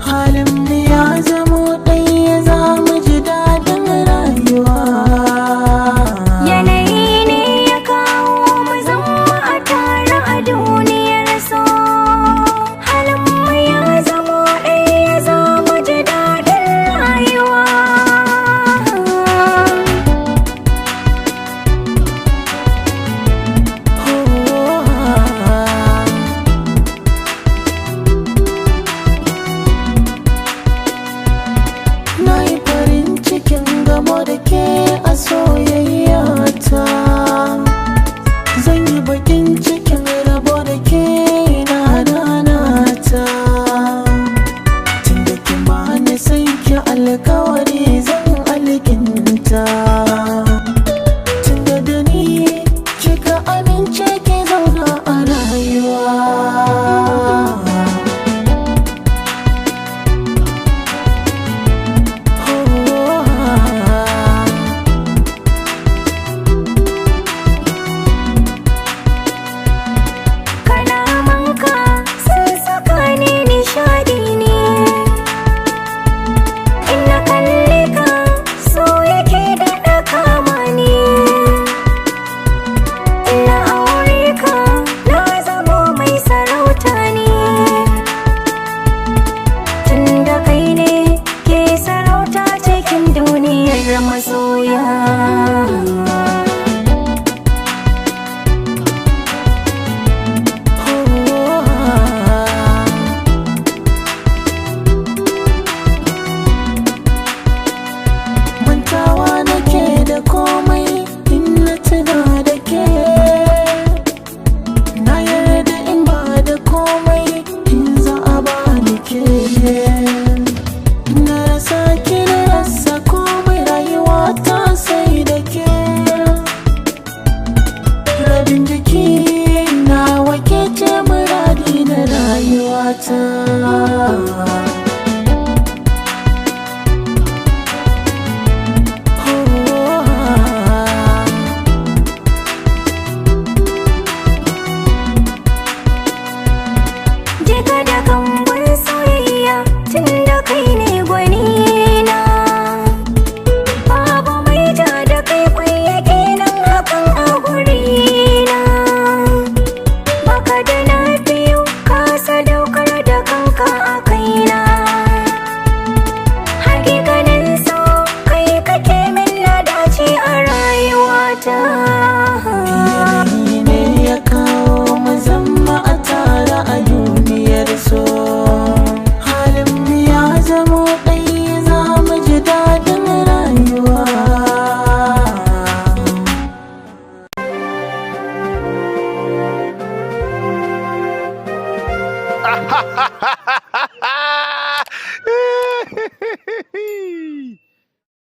halin mu ya zamo ɗaya za mu ji daɗin rayuwa. Yanayi ne ya kawo mu zama a tare a duniyar so, halin mu ya zamo ɗaya za mu ji daɗin rayuwa. Na yi farin cikin gamo da ke a soyayya ta, zan yi bakin cikin rabo da ke na nanata. Tun da kin ba ni san ki alkawari zan alkinta, tun da ni kika amince ki zauna a rayuwa. Kalamanka sun saka ni nishadi ne, in na kalle ka so yake daɗa kama ni. In na aure ka na zamo mai sarauta ne, tun da kai ne ke sarauta cikin duniyar masoya. Mantawa nake da komai in na tuna da ke, na yarda in ba da komai in za a ba ni ke. Na rasa ki na rasa komai, rayuwa ta sai da ke. Rabin jiki na wake ce muradi na rayuwata. Jika da kambun soyayya tun da kai ne gwanina, babu mai ja da kai kwayyake nan hakan a gurina. Baka da